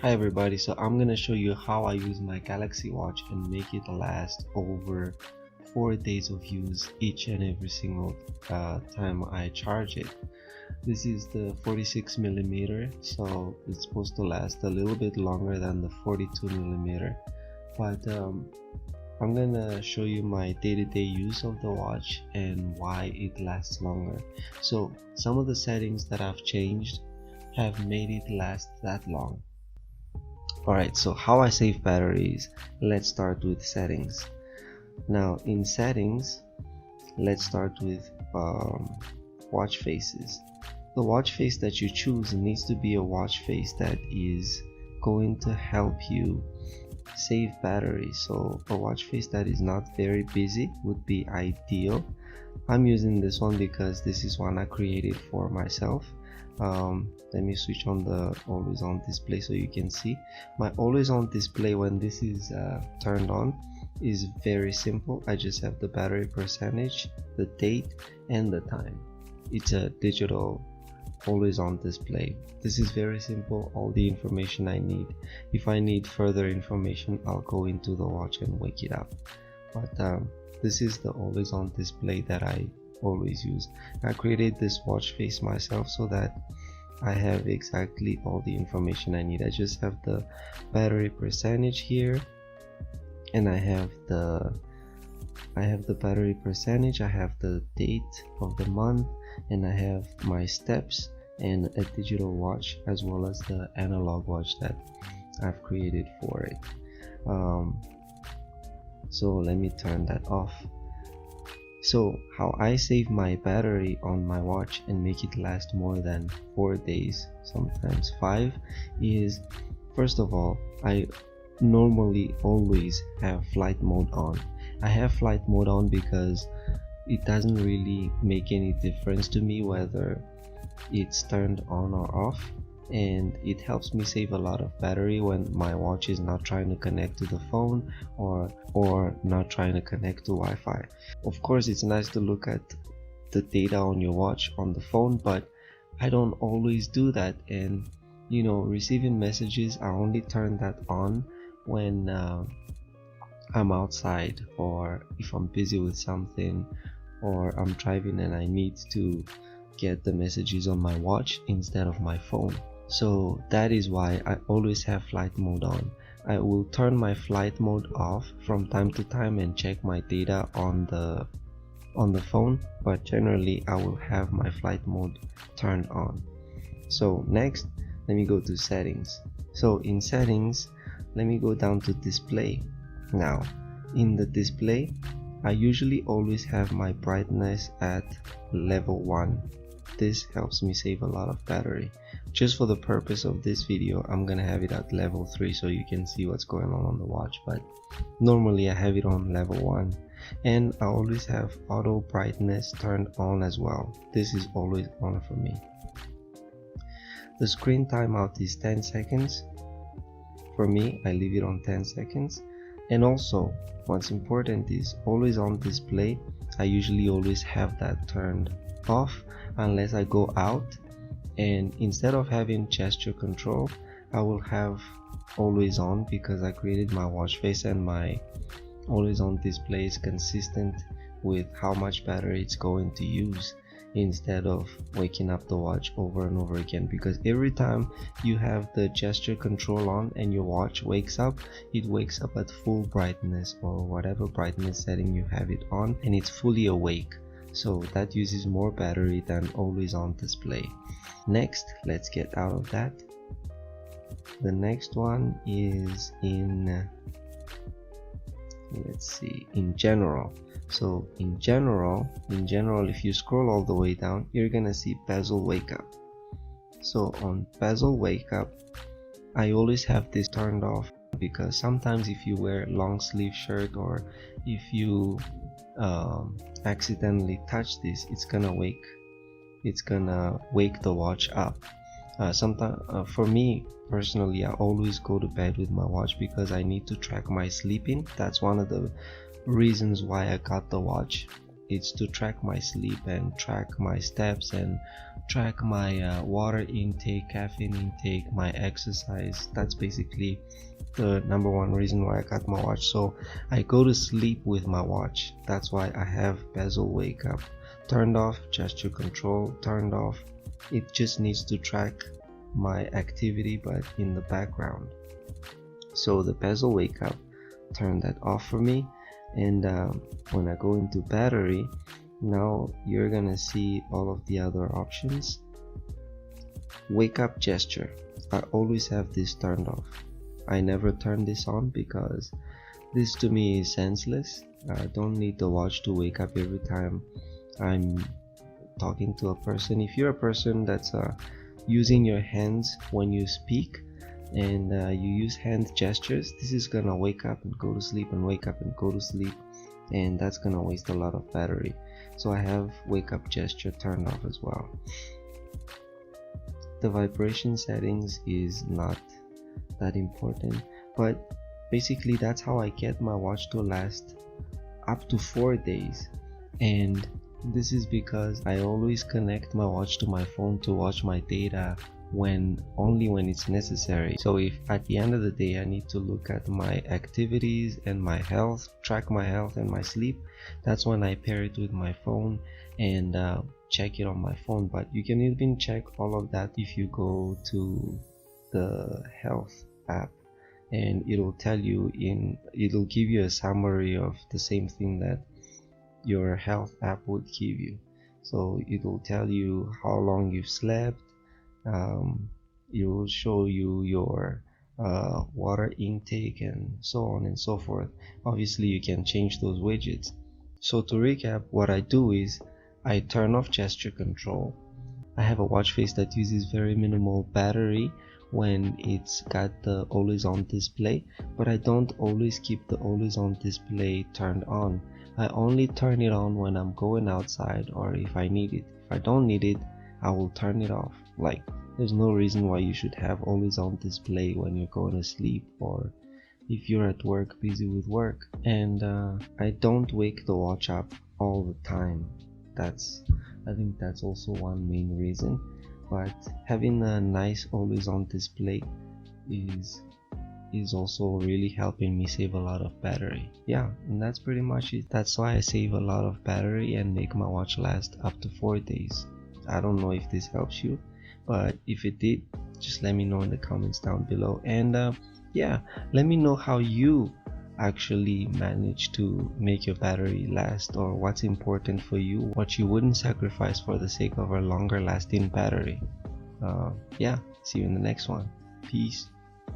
Hi everybody, so I'm gonna show you how I use my Galaxy Watch and make it last over 4 days of use each and every single time I charge it. This is the 46mm, so it's supposed to last a little bit longer than the 42mm, but I'm gonna show you my day-to-day use of the watch and why it lasts longer. So some of the settings that I've changed have made it last that long. Alright, so how I save batteries, let's start with settings. Now in settings, let's start with watch faces. The watch face that you choose needs to be a watch face that is going to help you save battery. So a watch face that is not very busy would be ideal. I'm using this one because this is one I created for myself. Let me switch on the always on display so you can see. My always on display when this is turned on is very simple. I just have the battery percentage, the date, and the time. It's a digital always on display. This is very simple, all the information I need. If I need further information, I'll go into the watch and wake it up, but this is the always on display that I always use. I created this watch face myself so that I have exactly all the information I need. I just have the battery percentage here, and I have the battery percentage, I have the date of the month, and I have my steps and a digital watch as well as the analog watch that I've created for it. So let me turn that off. So how I save my battery on my watch and make it last more than 4 days, sometimes 5, is first of all, I normally always have flight mode on. I have flight mode on because it doesn't really make any difference to me whether it's turned on or off, and it helps me save a lot of battery when my watch is not trying to connect to the phone or not trying to connect to Wi-Fi. Of course, it's nice to look at the data on your watch on the phone, but I don't always do that. And you know, receiving messages, I only turn that on when I'm outside, or if I'm busy with something, or I'm driving and I need to get the messages on my watch instead of my phone. So that is why I always have flight mode on. I will turn my flight mode off from time to time and check my data on the phone, but generally I will have my flight mode turned on. So next, let me go to settings. So in settings, let me go down to display. Now in the display, I usually always have my brightness at level 1. This helps me save a lot of battery. Just for the purpose of this video, I'm gonna have it at level 3 so you can see what's going on the watch, but normally I have it on level 1. And I always have auto brightness turned on as well. This is always on for me. The screen timeout is 10 seconds. For me, I leave it on 10 seconds. And also, what's important is always on display. I usually always have that turned off unless I go out, and instead of having gesture control, I will have always on because I created my watch face and my always on display is consistent with how much battery it's going to use, instead of waking up the watch over and over again. Because every time you have the gesture control on and your watch wakes up, it wakes up at full brightness or whatever brightness setting you have it on, and it's fully awake. So that uses more battery than always on display. Next, let's get out of that. The next one is in, let's see, in general. So in general, if you scroll all the way down, you're gonna see bezel wake up. So on bezel wake up, I always have this turned off because sometimes if you wear long sleeve shirt or if you accidentally touch this, it's gonna wake the watch up. Sometimes for me personally, I always go to bed with my watch because I need to track my sleeping. That's one of the reasons why I got the watch. it's to track my sleep and track my steps and track my water intake, caffeine intake, my exercise. That's basically the number one reason why I got my watch. So I go to sleep with my watch. That's why I have bezel wake up turned off, gesture control turned off. It just needs to track my activity but in the background. So the bezel wake up, turn that off for me. And when I go into battery, now you're gonna see all of the other options. Wake up gesture, I always have this turned off. I never turn this on because this to me is senseless. I don't need the watch to wake up every time I'm talking to a person. If you're a person that's using your hands when you speak and you use hand gestures, this is gonna wake up and go to sleep and wake up and go to sleep, and that's gonna waste a lot of battery. So I have wake up gesture turned off as well. The vibration settings is not that important, but basically that's how I get my watch to last up to 4 days. And this is because I always connect my watch to my phone to watch my data only when it's necessary. So if at the end of the day I need to look at my activities and my health, track my health and my sleep, that's when I pair it with my phone and check it on my phone. But you can even check all of that if you go to the health app, and it'll give you a summary of the same thing that your health app would give you. So it will tell you how long you've slept. It will show you your water intake and so on and so forth. Obviously you can change those widgets. So to recap, what I do is I turn off gesture control. I have a watch face that uses very minimal battery when it's got the always on display, but I don't always keep the always on display turned on. I only turn it on when I'm going outside or if I need it. If I don't need it, I will turn it off. Like, there's no reason why you should have always on display when you're going to sleep or if you're at work, busy with work. And I don't wake the watch up all the time. I think that's also one main reason. But having a nice always on display is also really helping me save a lot of battery. Yeah, and that's pretty much it. That's why I save a lot of battery and make my watch last up to 4 days. I don't know if this helps you, but if it did, just let me know in the comments down below. And yeah, let me know how you actually manage to make your battery last, or what's important for you, what you wouldn't sacrifice for the sake of a longer lasting battery. Yeah, see you in the next one. Peace.